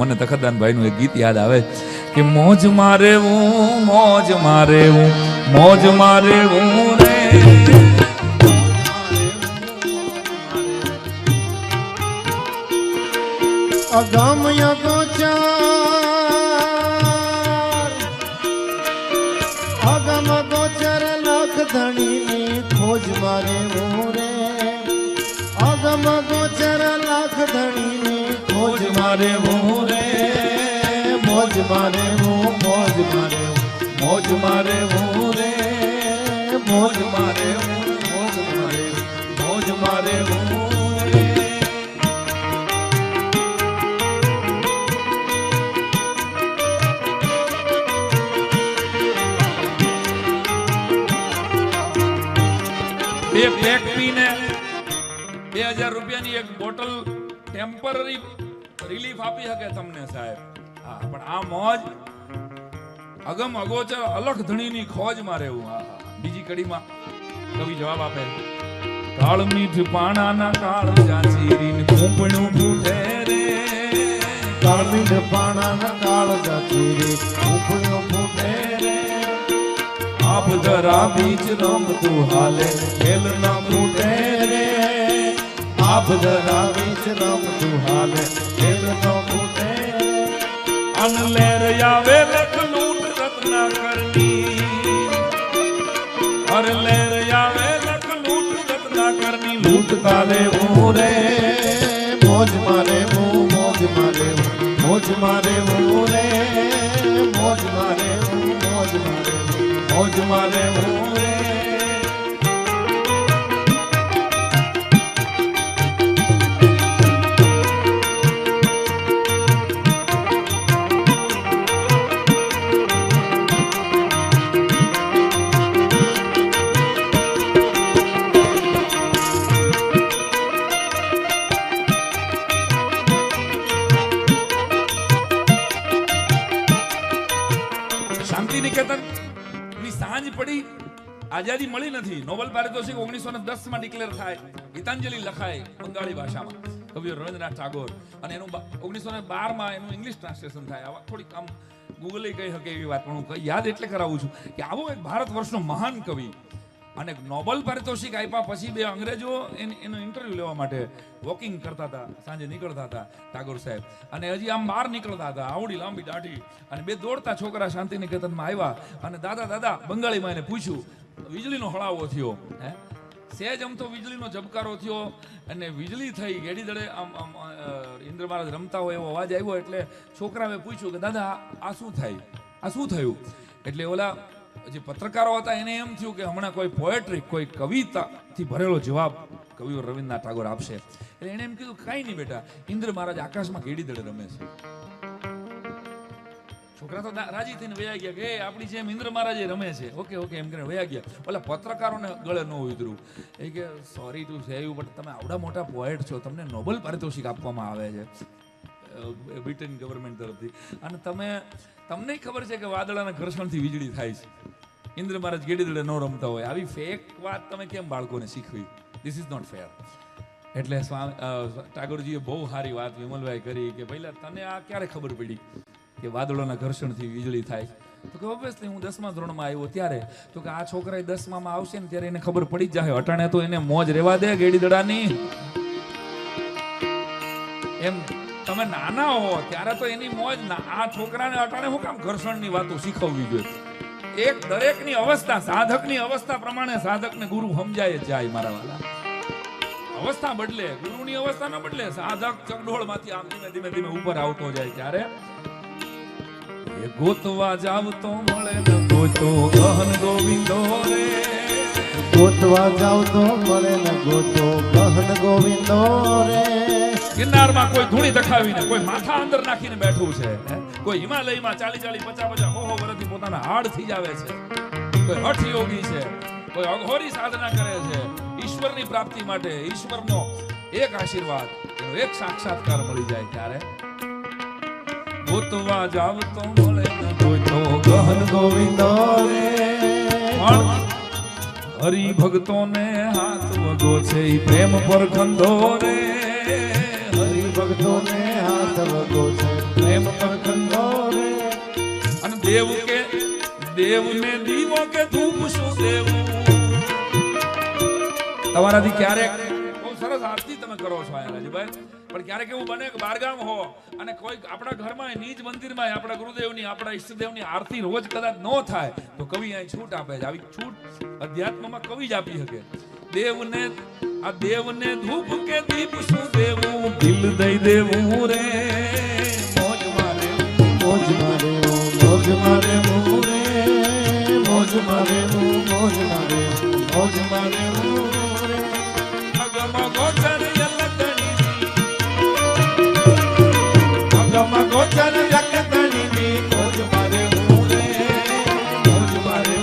મને તખતદાન ભાઈ નું એક ગીત યાદ આવે કે મોજ મારે હું મોજ મારે હું મોજ મારે હું રે અગમ્ય ગોચર અગમ ગોચર લખ ધણીની ખોજ મારે હું રે અગમ ગોચર લખ ધણીની ખોજ મારે હું રે મોજ મારે હું મોજ મારે મોજ મારે હું રે મોજ મારે હું મોજ મારે મોજ મારે હું રે બે પેક પીને 2000 રૂપિયાની એક બોટલ ટેમ્પરરી રિલીફ આપી શકે તમને સાહેબ. હા, પણ આ મોજ અગમ અગોચર અલખ ધણીની ખોજ માં રહેવું. બીજી કડીમાં કવિ જવાબ આપે કાળ મીઠ પાણાના કાળ જાચીરીન કૂંપણું ફૂટે રે કાળ મીઠ પાણાના કાળ જાચીરી કૂંપણું ફૂટે રે આપ ધરા બીચ રમતું હાલે ખેલ ના ફૂટે રે આપ ધરા બીચ રમતું હાલે ખેલ ન ફૂટે અન લેર આવે લખ લૂટ રત્ના કરની હર લેર આવે લખ લૂટ રત્ના કરની લૂટ કાલે હું રે મોજ મારે હું મોજ મારે હું મોજ મારે હું રે મોજ મારે હું મોજ મારે હું મોજ મારે હું રે શાંતિ નિકેતન ની સાંજ પડી, આઝાદી મળી નથી. નોબેલ પારિતોષિક 1910 માં ડિક્લેર થાય, ગીતાંજલિ લખાય બંગાળી ભાષામાં કવિ રવિન્દ્રનાથ ટાગોર, અને એનું 1912 માં એનું ઇંગ્લિશ ટ્રાન્સલેશન થાય. આવા થોડીક આમ ગૂગલે કહી શકે એવી વાત, પણ હું યાદ એટલે કરાવું છું કે આવો એક ભારત વર્ષનો મહાન કવિ અને નોબેલ પારિતોષિક આપ્યા પછી બે અંગ્રેજો એનો ઇન્ટરવ્યુ લેવા માટે વોકિંગ કરતા હતા, સાંજે નીકળતા હતા ટાગોર સાહેબ, અને હજી આમ બહાર નીકળતા હતા, આવડી લાંબી દાઢી, અને બે દોડતા છોકરા શાંતિ નિકેતનમાં આવ્યા અને દાદા દાદા બંગાળીમાં એને પૂછ્યું, વીજળીનો હળાવો થયો, સહેજ આમ તો વીજળીનો ઝબકારો થયો અને વીજળી થઈ ગેડી દડે આમ આમ ઇન્દ્ર મહારાજ રમતા હોય એવો અવાજ આવ્યો. એટલે છોકરાએ પૂછ્યું કે દાદા આ શું થાય, આ શું થયું? એટલે ઓલા જે પત્રકારો હતા એને એમ થયું કે હમણાં કોઈ પોએટ્રી કોઈ કવિતાથી ભરેલો જવાબ કવિ રવિન્દ્રનાથ ટાગોર આપશે. એટલે એને એમ કીધું કાંઈ નહીં બેટા, ઇન્દ્ર મહારાજ આકાશમાં ગેડી દડે રમે છે. છોકરા તો રાજી થઈને વયા ગયા કે આપણી જેમ ઇન્દ્ર મહારાજ રમે છે, ઓકે ઓકે એમ કરીને વયા ગયા. ઓલા પત્રકારોને ગળે ન ઉતર્યું, એ કે sorry to say you but તમે આવડા મોટા પોએટ છો, તમને નોબેલ પારિતોષિક આપવામાં આવે છે બ્રિટન ગવર્મેન્ટ તરફથી, અને તમને ખબર છે કે વાદળાના ઘર્ષણથી વીજળી થાય છે, ઇન્દ્ર મહારાજ ગેડી દડે ન રમતા હોય. આવી ફેક વાત તમે કેમ બાળકોને શીખવી? This is not fair. એટલે ટાગોરજીએ બહુ સારી વાત વિમલભાઈ કરી કે પહેલા તને આ ક્યારે ખબર પડી કે વાદળોના ઘર્ષણથી વીજળી થાય? તો કે ઓબ્વિયસલી હું 10મા ધોરણમાં આવ્યો ત્યારે. તો કે આ છોકરા 10મામાં આવશે ને ત્યારે એને ખબર પડી જ જાય, અટાણે તો એને મોજ રહેવા દે ગેડી દડાની. એમ તમે નાના હો ત્યારે તો એની મોજ, આ છોકરાને અટાણે હું કામ ઘર્ષણની વાતો શીખવવી જોઈએ? એક દરેકની અવસ્થા, સાધકની અવસ્થા પ્રમાણે સાધકને ગુરુ સમજાય જ જાય મારા વાલા. અવસ્થા બદલે, ગુરુની અવસ્થા ન બદલે. સાધક ચકડોળમાંથી આમ ધીમે ધીમે ધીમે ઉપર આવતો જાય ત્યારે એ ગોતવા જાવ તો મળે ન ગોતો ગહન ગોવિંદો રે, ગોતવા જાવ તો મળે ન ગોતો ગહન ગોવિંદો રે. ગિરનારમાં કોઈ ધૂણી દખાવીને, કોઈ માથા અંદર નાખીને બેઠું છે, કોઈ હિમાલયમાં 40 50 વર્ષથી પોતાના હાડ થઈ જાવે છે, કોઈ હઠ યોગી છે, કોઈ અઘોરી સાધના કરે છે ઈશ્વરની પ્રાપ્તિ માટે. ઈશ્વરનો એક આશીર્વાદ, એનો એક સાક્ષાત્કાર મળી જાય ત્યારે ગોતવા જાવ તો મળે ન ગોતો ગહન ગોવિંદો રે. હરિ ભક્તોને હાથ વગો છે પ્રેમ પર ખંધો રે, હરિ ભક્તોને હાથ વગો છે પ્રેમ પરખંડો રે અને દેવ કે દેવને દીવો કે ધૂપ શું દેવું. તમારાથી ક્યારેક બહુ સરસ આરતી તમે કરો છો રાજુભાઈ, પણ ક્યારેક એવું બને કે બારગામ હો અને કોઈ આપણા ઘરમાં નીજ મંદિરમાં આપણા ગુરુદેવની આપણા ઈષ્ટદેવની આરતી રોજ કદાચ ન થાય તો કવિ અહીં છૂટ આપે છે. આવી છૂટ અધ્યાત્મમાં કવિ જ આપી શકે. દેવને આ દેવને ધૂપ કે દીપ શું દેવું, દિલ દઈ દેવું રે મોજ મારે મોજ મારે મોજ મારે મોરે મોજ મારે મોજ મારે મોજ મારે મોરે અગમ ગોચર યલકણી અગમ ગોચર યલકણી મોજ મારે મોરે મોજ મારે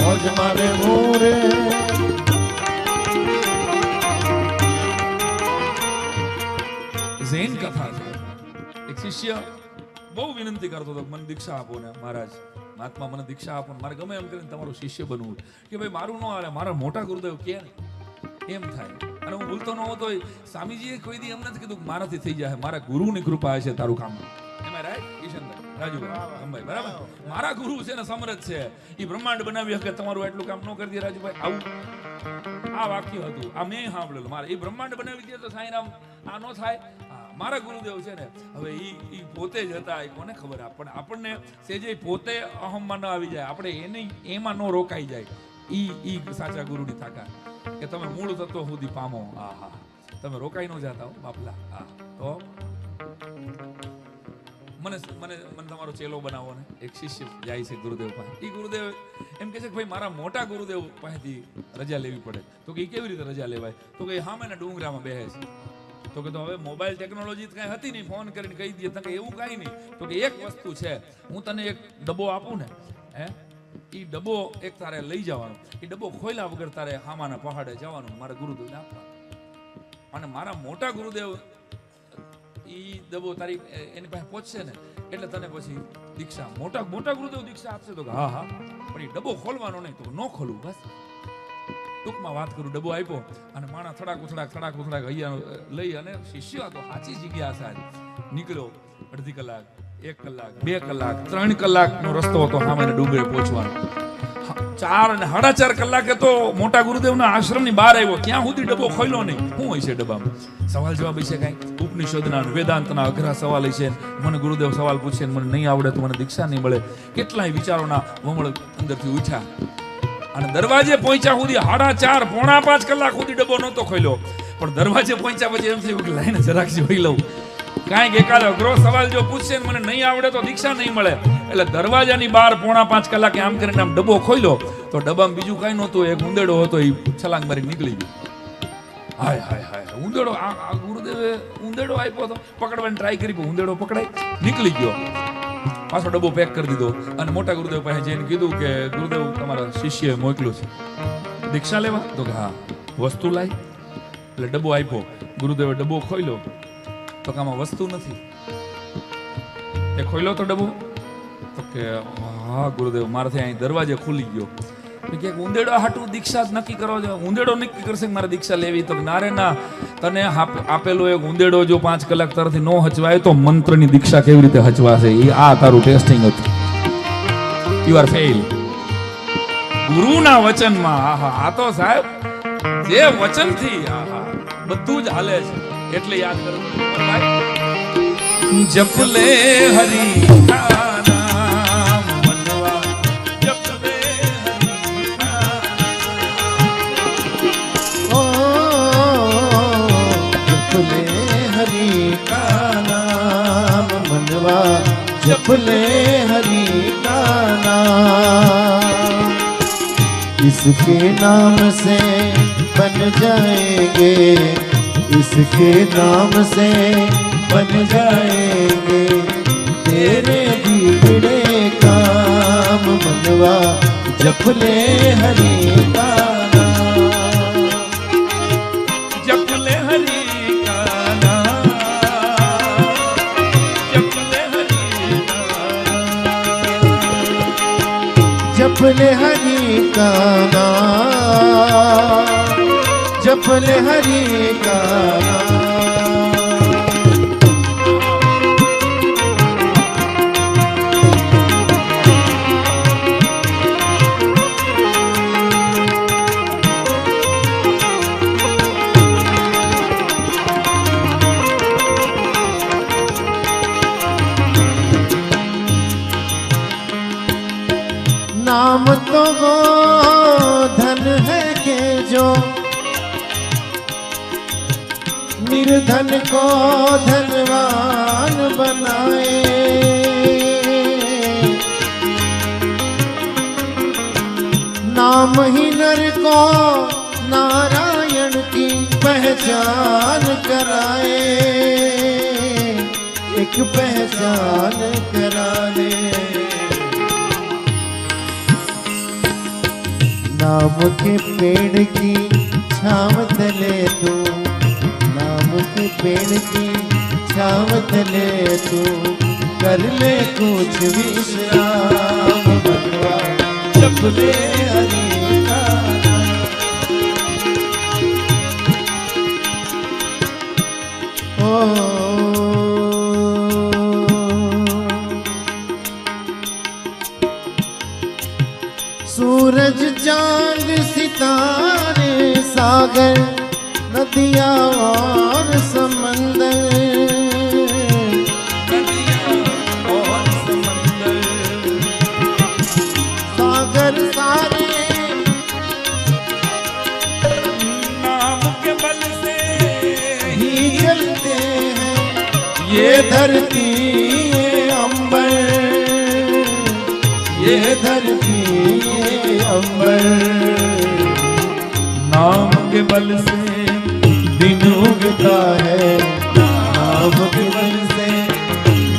મોજ મારે મોરે. ઝેન કથા છે. એક શિષ્ય બહુ વિનંતી કરતો હતો મને દીક્ષા આપો ને મહારાજ મહાત્મા મને દીક્ષા આપો, મારે ગમે એમ કરીને તમારું શિષ્ય બનવું કે ભાઈ મારું ન હાલે, મારા મોટા ગુરુદેવ કે એમ થાય. અને હું ભૂલતો ન હોતો સ્વામીજીએ કોઈ દી એમ નથી કીધું કે મારાથી થઈ જાય, મારા ગુરુની કૃપા છે તારું કામ. એમાં રાઈટ કિશનભાઈ રાજુભાઈ બરાબર, મારા ગુરુ છે ને સમરથ છે, એ બ્રહ્માંડ બનાવી શકે તમારું એટલું કામ ન કરી દે રાજુભાઈ. આવું આ વાક્ય હતું, આ મેં સાંભળેલું. મારે એ બ્રહ્માંડ બનાવી દે તો સાંઈરામ આ ન થાય. મારા ગુરુદેવ છે ને હવે ઈ પોતે જ હતા, કોને ખબર. આપણને સેજે પોતે અહમમાં ન આવી જાય, આપણે એને એમાં ન રોકાઈ જાય. ઈ સાચા ગુરુની તાકાત કે તમે મૂળ તત્વ સુધી પામો. આહા, તમે રોકાઈ ન જાતા હો બાપલા. હા તો મને તમારો ચેલો બનાવો ને. એક શિષ્ય જાય છે ગુરુદેવ પાસે. એ ગુરુદેવ એમ કહે છે કે ભાઈ મારા મોટા ગુરુદેવ પાસેથી રજા લેવી પડે. તો કે કેવી રીતે રજા લેવાય? તો કે સામેના ડુંગરામાં બેસે છે. તો કે તો હવે મોબાઈલ ટેકનોલોજી કઈ હતી નહીં, ફોન કરીને કહી દઈએ. તો કે એવું કઈ નહીં. તો કે એક વસ્તુ છે, હું તને એક ડબ્બો આપું ને, હે એ ડબ્બો એક તારે લઈ જવાનો. એ ડબ્બો ખોલ્યા વગર તારે હામાના પહાડે જવાનું, મારા ગુરુદેવને આપવાનું. અને મારા મોટા ગુરુદેવ ઈ ડબ્બો તારી એની પાસે પહોંચશે ને એટલે તને પછી દીક્ષા મોટા ગુરુદેવ દીક્ષા આપશે. તો કે હા પણ એ ડબ્બો ખોલવાનો નહીં. તો ન ખોલવું બસ. ટૂંકમાં વાત કરું, ડબ્બો આપ્યો અને માણા થડાક અહીંયા લઈ અને શિષ્ય તો સાચી જિજ્ઞાસા નીકળ્યો. અડધી કલાક, 1 કલાક, 2 કલાક, 3 કલાકનો રસ્તો હતો સામે ડુંગરે પહોંચવાનો. 4 અને 4.5 કલાકે તો મોટા ગુરુદેવના આશ્રમની બહાર આવ્યો, ત્યાં સુધી ડબ્બો ખોલ્યો નહીં. શું હોય છે ડબ્બામાં? સવાલ જવાબ છે કાંઈ ઉપનિષદના વેદાંતના અઘરા સવાલ છે. મને ગુરુદેવ સવાલ પૂછે મને નહીં આવડે તો મને દીક્ષા નહીં મળે. કેટલાય વિચારોના વમળ અંદરથી ઉઠ્યા અને દરવાજે પહોંચ્યા સુધી 4.5 પોણા 5 કલાક સુધી ડબ્બો નહોતો ખોલ્યો. પણ દરવાજે પહોંચ્યા પછી એમ થયું કે લાઈને જરાક જોઈ લઉં, કાંઈક એકાદ અઘરો સવાલ જો પૂછશે ને મને નહીં આવડે તો દીક્ષા નહીં મળે. એટલે દરવાજાની બહાર પોણા 5 કલાકે આમ કરીને આમ ડબ્બો ખોલ્યો તો ડબ્બામાં બીજું કાંઈ નહોતું, એક ઉંદેડો હતો. એ છલાંગ મારી નીકળી ગયો. હાય ઉંદેડો. આ ગુરુદેવે ઉંદેડો આપ્યો હતો, પકડવાની ટ્રાય કરી પણ ઉંદેડો પકડાય નીકળી ગયો. પાછો ડબ્બો પેક કરી દીધો અને મોટા ગુરુદેવ પાસે જઈને કીધું કે ગુરુદેવ તમારા શિષ્યએ મોકલ્યું છે દીક્ષા લેવા. તો કે હા, વસ્તુ લાય. એટલે ડબ્બો આપ્યો. ગુરુદેવે ડબ્બો ખોલ્યો તો કે આમાં વસ્તુ નથી. એ ખોલ્યો તો ડબ્બો તો કે હા ગુરુદેવ મારાથી અહીં દરવાજે ખુલી ગયો. કે ઉંદેડો હાટું દીક્ષા નક્કી કરો છો? ઉંદેડો નક્કી કરશે કે મારે દીક્ષા લેવી? તો નારે ના, તને આપેલો એક ઉંદેડો જો 5 કલાક તરફથી ન હચવાય તો મંત્રની દીક્ષા કેવી રીતે હચવાશે? એ આ તારું ટેસ્ટિંગ હતું. You are fail. ગુરુના વચનમાં આ તો સાહેબ જે વચનથી બધું જ હાલે છે. એટલે યાદ કરવું જપ લે હરી जप ले हरि का नाम, इसके नाम से बन जाएंगे, इसके नाम से बन जाएंगे तेरे बिगड़े काम मनवा. जप ले हरि का नाम, जप ले हरि जप ले हरि का नाम, जप ले हरि का नाम. नाम तो वो धन है के जो निर्धन को धनवान बनाए। नाम ही नर को नारायण की पहचान कराए, एक पहचान करा दे। नाम के पेड़ की छाँव तले तू, नाम के पेड़ की छाँव तले तू कर ले कुछ विश्राम। भगवान जप ले हरि का सूरज चांद सितारे सागर नदियाँ और समंदर, नदियाँ और समंदर, सागर सारे नाम के बल से ही चलते हैं। ये धरती ये अंबर, ये धरती ये अंबर, नाम के बल से दिन उगता है। नाम के बल से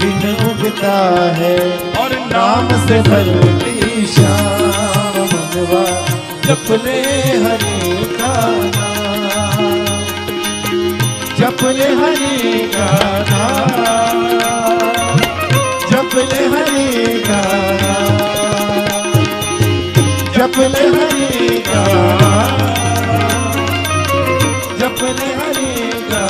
दिन उगता है और नाम से भरती शाम। भगवान जप ले हरि का नाम, जप ले हरि का नाम, जप ले हरि का नाम, जप ले हरि का नाम, जप ले हरि का